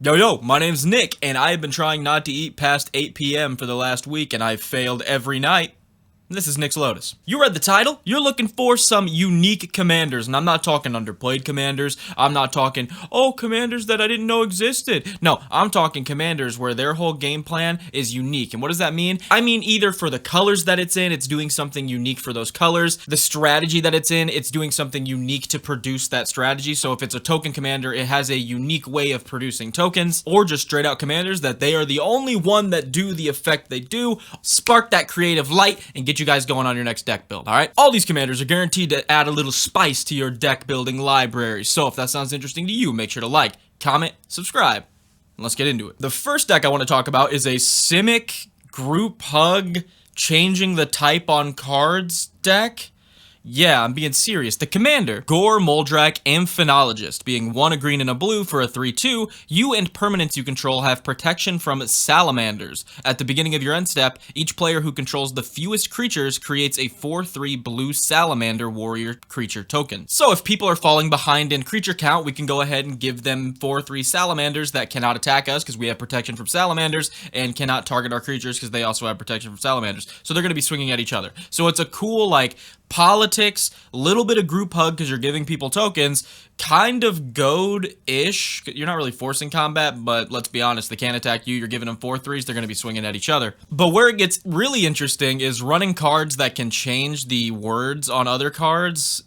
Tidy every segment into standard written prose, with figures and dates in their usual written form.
Yo, my name's Nick, and I have been trying not to eat past 8 p.m. for the last week, and I've failed every night. This is Nick's Lotus. You read the title? You're looking for some unique commanders, and I'm not talking underplayed commanders. I'm not talking, commanders that I didn't know existed. No, I'm talking commanders where their whole game plan is unique. And what does that mean? I mean either for the colors that it's in, it's doing something unique for those colors. The strategy that it's in, it's doing something unique to produce that strategy. So if it's a token commander, it has a unique way of producing tokens, or just straight out commanders that they are the only one that do the effect they do. Spark that creative light and get you guys going on your next deck build, alright? All these commanders are guaranteed to add a little spice to your deck building library, so if that sounds interesting to you, make sure to like, comment, subscribe, and let's get into it. The first deck I want to talk about is a Simic group hug changing the type on cards deck. Yeah, I'm being serious. The commander, Gore Moldrak Amphenologist, being 1 a green and a blue for a 3/2, you and permanents you control have protection from salamanders. At the beginning of your end step, each player who controls the fewest creatures creates a 4/3 blue salamander warrior creature token. So if people are falling behind in creature count, we can go ahead and give them 4/3 salamanders that cannot attack us because we have protection from salamanders, and cannot target our creatures because they also have protection from salamanders. So they're going to be swinging at each other. So it's a cool, like, politics, little bit of group hug because you're giving people tokens, kind of goad-ish. You're not really forcing combat, but let's be honest, they can't attack you. You're giving them 4/3s, they're going to be swinging at each other. But where it gets really interesting is running cards that can change the words on other cards.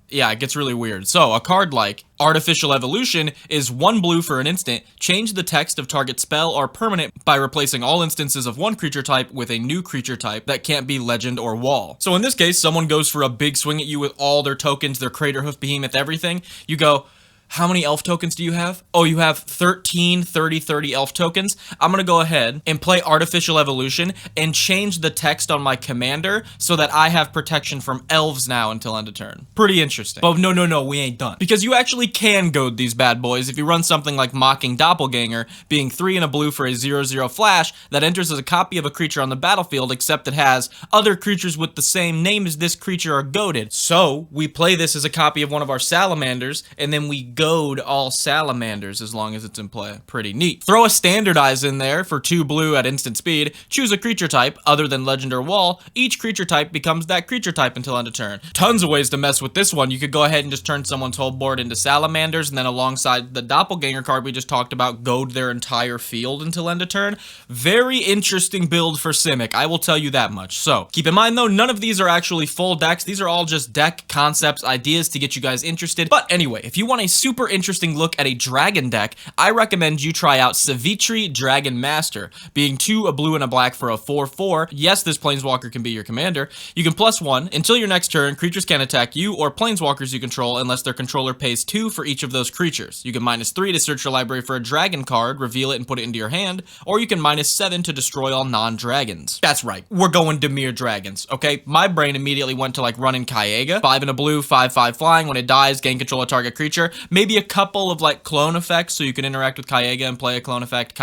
Yeah, it gets really weird. So, a card like Artificial Evolution is 1 blue for an instant. Change the text of target spell or permanent by replacing all instances of one creature type with a new creature type that can't be legend or wall. So in this case, someone goes for a big swing at you with all their tokens, their Crater Hoof Behemoth, everything. You go, how many elf tokens do you have? Oh, you have 13 30 elf tokens. I'm gonna go ahead and play Artificial Evolution and change the text on my commander so that I have protection from elves now until end of turn. Pretty interesting. But no, we ain't done. Because you actually can goad these bad boys if you run something like Mocking Doppelganger, being 3 and a blue for a 0/0 flash that enters as a copy of a creature on the battlefield, except it has other creatures with the same name as this creature are goaded. So we play this as a copy of one of our salamanders, and then we goad all salamanders as long as it's in play. Pretty neat. Throw a standardize in there for 2 blue at instant speed. Choose a creature type other than legend or wall. Each creature type becomes that creature type until end of turn. Tons of ways to mess with this one. You could go ahead and just turn someone's whole board into salamanders, and then alongside the doppelganger card we just talked about, goad their entire field until end of turn. Very interesting build for Simic, I will tell you that much. So keep in mind though, none of these are actually full decks. These are all just deck concepts, ideas to get you guys interested. But anyway, if you want a super interesting look at a dragon deck, I recommend you try out Sivitri Dragon Master, being 2 a blue and a black for a 4/4. Yes, this planeswalker can be your commander. You can +1 until your next turn. Creatures can't attack you or planeswalkers you control unless their controller pays 2 for each of those creatures. You can -3 to search your library for a dragon card, reveal it and put it into your hand, or you can -7 to destroy all non-dragons. That's right, we're going dimir dragons, okay? My brain immediately went to like running Kaiga, 5 and a blue, 5/5 flying. When it dies, gain control of target creature. Maybe a couple of like clone effects, so you can interact with Kaiga and play a clone effect,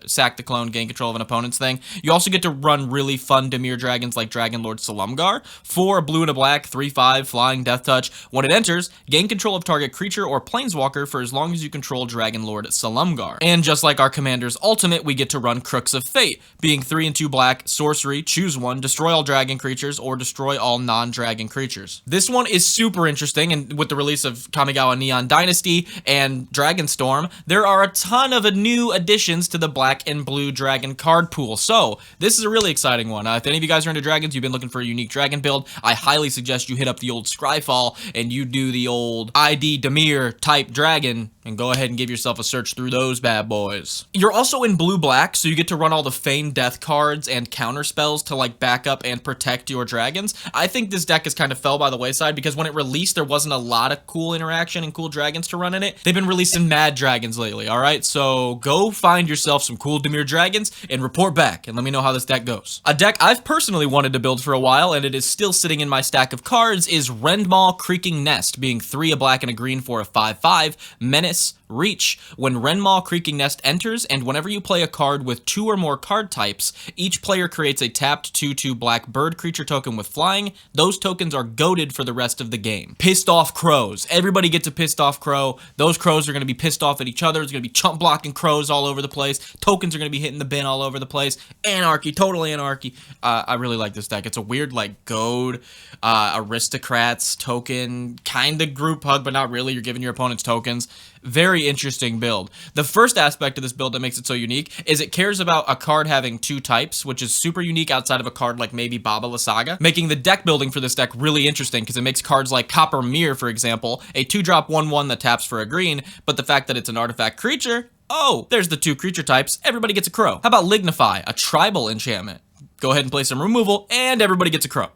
sack the clone, gain control of an opponent's thing. You also get to run really fun dimir dragons like Dragon Lord Salumgar, 4 a blue and a black, 3/5 flying, death touch. When it enters, gain control of target creature or planeswalker for as long as you control Dragon Lord Salumgar. And just like our commander's ultimate, we get to run Crooks of Fate, being 3 and 2 black, sorcery, choose 1, destroy all dragon creatures or destroy all non-dragon creatures. This one is super interesting, and with the release of Kamigawa Neon Dynasty and Dragonstorm, there are a ton of new additions to the black and blue dragon card pool. So this is a really exciting one. If any of you guys are into dragons, you've been looking for a unique dragon build, I highly suggest you hit up the old Scryfall and you do the old ID Dimir type dragon and go ahead and give yourself a search through those bad boys. You're also in blue-black, so you get to run all the Feign Death cards and counter spells to like back up and protect your dragons. I think this deck has kind of fell by the wayside because when it released, there wasn't a lot of cool interaction and cool dragons to run in it. They've been releasing mad dragons lately, alright? So go find yourself some cool dimir dragons and report back and let me know how this deck goes. A deck I've personally wanted to build for a while, and it is still sitting in my stack of cards, is Rendmaw Creaking Nest, being 3 a black and a green for a 5/5, Menace, Reach. When Rendmaw Creaking Nest enters, and whenever you play a card with 2 or more card types, each player creates a tapped 2/2 black bird creature token with flying. Those tokens are goated for the rest of the game. Pissed off crows. Everybody gets a pissed off crow. Those crows are going to be pissed off at each other. There's going to be chump blocking crows all over the place. Tokens are going to be hitting the bin all over the place. Anarchy, total anarchy. I really like this deck. It's a weird, like, goad, aristocrats token, kind of group hug, but not really. You're giving your opponents tokens. Very interesting build. The first aspect of this build that makes it so unique is it cares about a card having 2 types, which is super unique outside of a card like maybe Baba La Saga, making the deck building for this deck really interesting because it makes cards like Copper Mirror, for example, a 2-drop 1/1 that taps for a green, but the fact that it's an artifact creature, oh, there's the 2 creature types, everybody gets a crow. How about Lignify, a tribal enchantment? Go ahead and play some removal, and everybody gets a crow.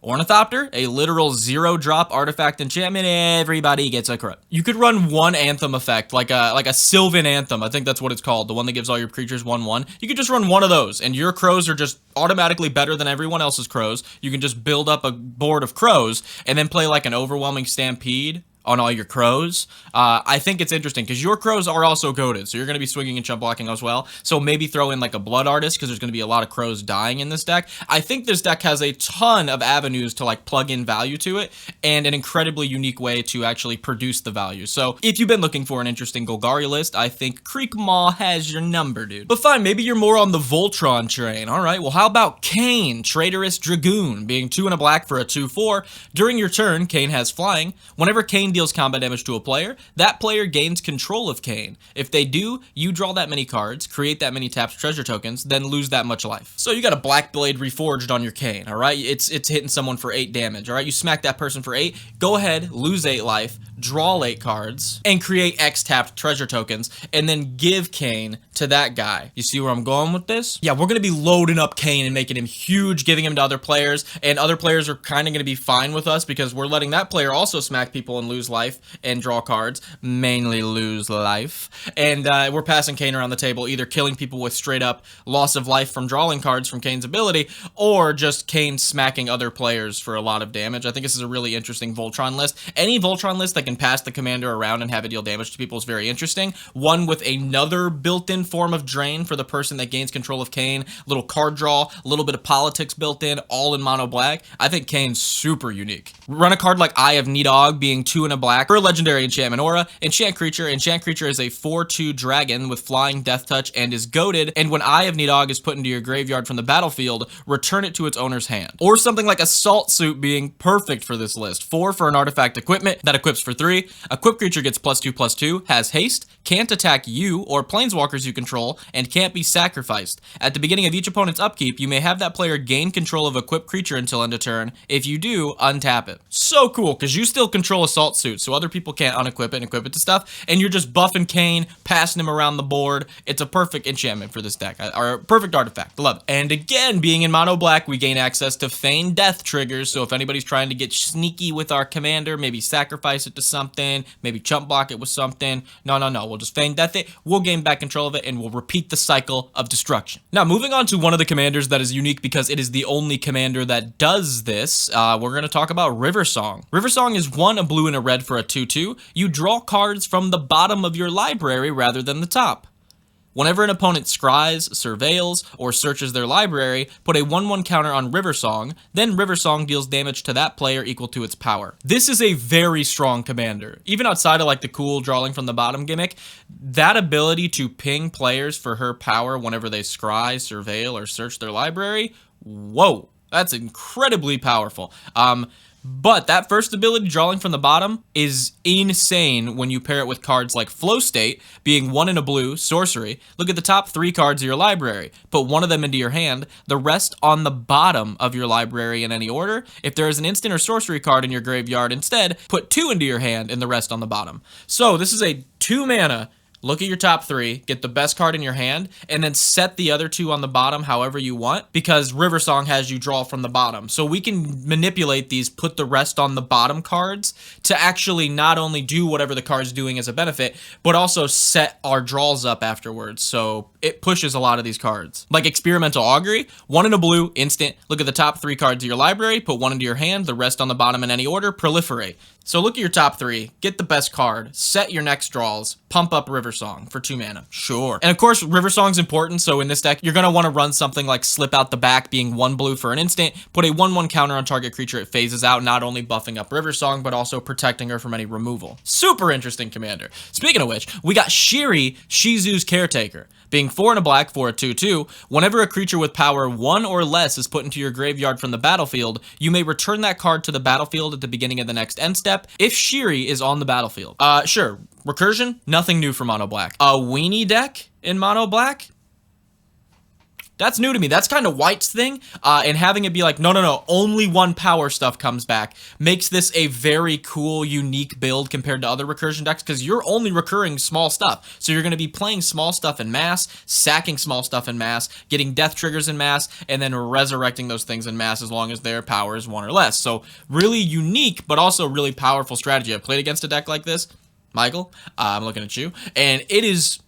Ornithopter, a literal 0-drop artifact enchantment, everybody gets a crow. You could run one Anthem effect, like a Sylvan Anthem, I think that's what it's called, the one that gives all your creatures 1/1. You could just run one of those, and your crows are just automatically better than everyone else's crows. You can just build up a board of crows, and then play like an Overwhelming Stampede on all your crows. I think it's interesting because your crows are also goated, so you're going to be swinging and chump blocking as well. So maybe throw in like a Blood Artist because there's going to be a lot of crows dying in this deck. I think this deck has a ton of avenues to like plug in value to it and an incredibly unique way to actually produce the value. So if you've been looking for an interesting Golgari list, I think Creekmaw has your number, dude. But fine, maybe you're more on the Voltron train. All right, well, how about Kain, Traitorous Dragoon, being 2 and a black for a 2/4. During your turn, Kain has flying. Whenever Kain deals combat damage to a player, that player gains control of Kain. If they do, you draw that many cards, create that many tapped treasure tokens, then lose that much life. So you got a Black Blade Reforged on your Kain, all right? It's hitting someone for 8 damage, all right? You smack that person for 8, go ahead, lose 8 life, draw 8 cards, and create X tapped treasure tokens, and then give Kain to that guy. You see where I'm going with this? Yeah, we're going to be loading up Kain and making him huge, giving him to other players, and other players are kind of going to be fine with us because we're letting that player also smack people and lose life and draw cards, mainly lose life, and we're passing Kain around the table, either killing people with straight up loss of life from drawing cards from Kain's ability, or just Kain smacking other players for a lot of damage. I think this is a really interesting Voltron list. Any Voltron list that can pass the commander around and have it deal damage to people is very interesting. One with another built-in form of drain for the person that gains control of Kain, little card draw, a little bit of politics built in, all in mono black. I think Kain's super unique. Run a card like Eye of Nidhogg, being 2 and a black for a legendary enchantment aura. Enchant creature. Enchant creature is a 4/2 dragon with flying, death touch, and is goated, and when Eye of Nidhogg is put into your graveyard from the battlefield, return it to its owner's hand. Or something like Assault Suit being perfect for this list. 4 for an artifact equipment that equips for 3. Equipped creature gets +2/+2, has haste, can't attack you or planeswalkers you control, and can't be sacrificed. At the beginning of each opponent's upkeep, you may have that player gain control of equipped creature until end of turn. If you do, untap it. So cool, because you still control Assault Suit, so other people can't unequip it and equip it to stuff, and you're just buffing Kain, passing him around the board. It's a perfect enchantment for this deck, or a perfect artifact. Love it. And again, being in mono black, we gain access to Feign Death triggers, so if anybody's trying to get sneaky with our commander, maybe sacrifice it to something, maybe chump block it with something, no, we'll just Feign Death it, we'll gain back control of it, and we'll repeat the cycle of destruction. Now, moving on to one of the commanders that is unique because it is the only commander that does this, we're going to talk about Riversong. Riversong is 1 a blue and a red for a 2/2. You draw cards from the bottom of your library rather than the top. Whenever an opponent scries, surveils, or searches their library, put a 1/1 counter on Riversong, then Riversong deals damage to that player equal to its power. This is a very strong commander. Even outside of like the cool drawing from the bottom gimmick, that ability to ping players for her power whenever they scry, surveil, or search their library, whoa, that's incredibly powerful. But that first ability, drawing from the bottom, is insane when you pair it with cards like Flow State, being 1 in a blue, sorcery. Look at the top 3 cards of your library. Put 1 of them into your hand, the rest on the bottom of your library in any order. If there is an instant or sorcery card in your graveyard instead, put 2 into your hand and the rest on the bottom. So this is a 2 mana. Look at your top 3, get the best card in your hand, and then set the other 2 on the bottom however you want, because Riversong has you draw from the bottom. So we can manipulate these, put the rest on the bottom cards to actually not only do whatever the card's doing as a benefit, but also set our draws up afterwards. So it pushes a lot of these cards. Like Experimental Augury, 1 in a blue, instant. Look at the top 3 cards of your library, put 1 into your hand, the rest on the bottom in any order, proliferate. So look at your top 3, get the best card, set your next draws, pump up River Song for 2 mana. Sure. And of course, River Song's important, so in this deck, you're gonna wanna run something like Slip Out the Back, being 1 blue for an instant, put a 1/1 counter on target creature it phases out, not only buffing up River Song, but also protecting her from any removal. Super interesting commander. Speaking of which, we got Shirei, Shizu's Caretaker. Being 4 and a black for a 2/2, whenever a creature with power 1 or less is put into your graveyard from the battlefield, you may return that card to the battlefield at the beginning of the next end step if Shirei is on the battlefield. Sure. Recursion, nothing new for mono black. A weenie deck in mono black? That's new to me. That's kind of White's thing, and having it be like, no, only 1 power stuff comes back makes this a very cool, unique build compared to other recursion decks, because you're only recurring small stuff. So you're going to be playing small stuff in mass, sacking small stuff in mass, getting death triggers in mass, and then resurrecting those things in mass as long as their power is 1 or less. So really unique, but also really powerful strategy. I've played against a deck like this, Michael, I'm looking at you, and it is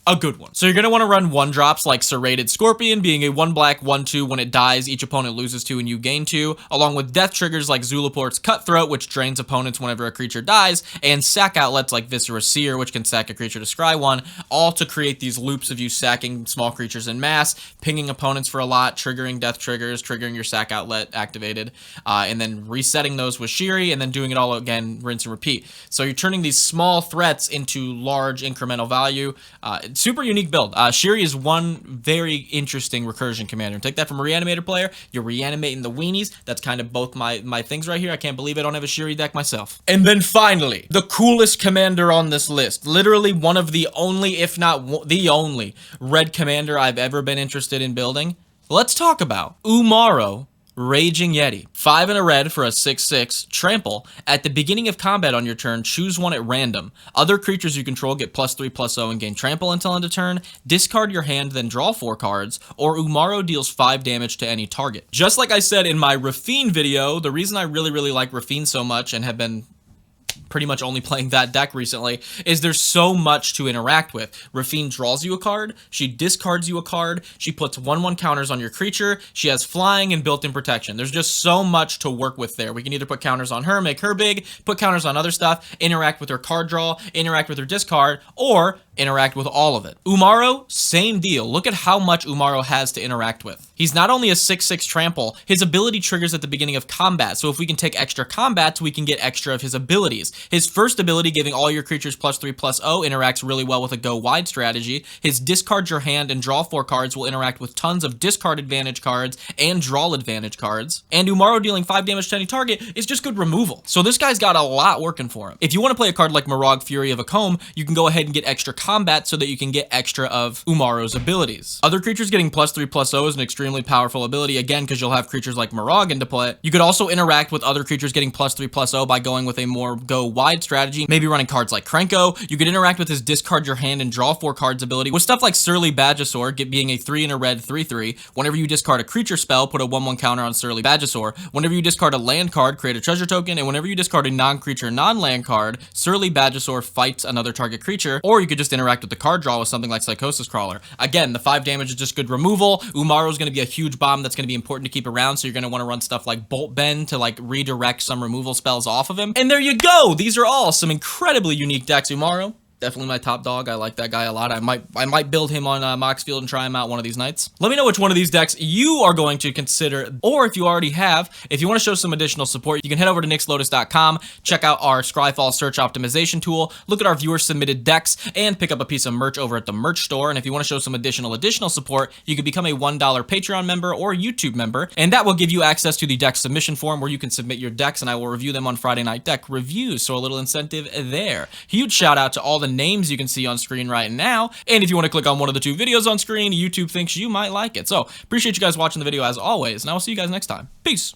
a good one. So you're going to want to run 1-drops like Serrated Scorpion, being a 1 black, 1/2. When it dies, each opponent loses 2 and you gain 2, along with death triggers like Zulaport's Cutthroat, which drains opponents whenever a creature dies, and sack outlets like Viscera Seer, which can sack a creature to scry 1, all to create these loops of you sacking small creatures in mass, pinging opponents for a lot, triggering death triggers, triggering your sack outlet activated, and then resetting those with Shirei, and then doing it all again, rinse and repeat. So you're turning these small threats into large incremental value. Super unique build. Shirei is one very interesting recursion commander. Take that from a reanimator player. You're reanimating the weenies. That's kind of both my things right here. I can't believe I don't have a Shirei deck myself. And then finally, the coolest commander on this list. Literally one of the only, if not the only, red commander I've ever been interested in building. Let's talk about Umaro, Raging Yeti. 5 and a red for a 6/6 trample. At the beginning of combat on your turn, choose 1 at random. Other creatures you control get +3/+0 and gain trample until end of turn. Discard your hand, then draw 4 cards, or Umaro deals 5 damage to any target. Just like I said in my Rafine video, the reason I really like Rafine so much and have been pretty much only playing that deck recently, is there's so much to interact with. Rafine draws you a card, she discards you a card, she puts 1/1 counters on your creature, she has flying and built-in protection. There's just so much to work with there. We can either put counters on her, make her big, put counters on other stuff, interact with her card draw, interact with her discard, or interact with all of it. Umaro, same deal. Look at how much Umaro has to interact with. He's not only a 6/6 trample, his ability triggers at the beginning of combat, so if we can take extra combats, we can get extra of his abilities. His first ability, giving all your creatures +3/+0, interacts really well with a go wide strategy. His discard your hand and draw 4 cards will interact with tons of discard advantage cards and draw advantage cards. And Umaro dealing 5 damage to any target is just good removal. So this guy's got a lot working for him. If you want to play a card like Marog, Fury of Akom, you can go ahead and get extra combat so that you can get extra of Umaro's abilities. Other creatures getting +3/+0 is an extremely powerful ability, again, because you'll have creatures like Marog into play. You could also interact with other creatures getting +3/+0 by going with a more go wide strategy, maybe running cards like Krenko. You could interact with his discard your hand and draw 4 cards ability with stuff like Surly Badgesaur, being a 3 and a red 3/3. Whenever you discard a creature spell, put a 1/1 counter on Surly Badgesaur. Whenever you discard a land card, create a treasure token, and whenever you discard a non-creature, non-land card, Surly Badgesaur fights another target creature, or you could just interact with the card draw with something like Psychosis Crawler. Again, the 5 damage is just good removal. Umaro's going to be a huge bomb that's going to be important to keep around, so you're going to want to run stuff like Bolt Bend to like redirect some removal spells off of him. And there you go! These are all some incredibly unique decks. Umaro, definitely my top dog. I like that guy a lot. I might build him on Moxfield and try him out one of these nights. Let me know which one of these decks you are going to consider, or if you already have. If you want to show some additional support, you can head over to nixlotus.com, check out our Scryfall search optimization tool, look at our viewer submitted decks, and pick up a piece of merch over at the merch store. And if you want to show some additional support, you can become a $1 Patreon member or YouTube member, and that will give you access to the deck submission form where you can submit your decks, and I will review them on Friday Night Deck Reviews, so a little incentive there. Huge shout out to all the names you can see on screen right now, and if you want to click on one of the 2 videos on screen, YouTube thinks you might like it. So appreciate you guys watching the video as always, and I will see you guys next time. Peace.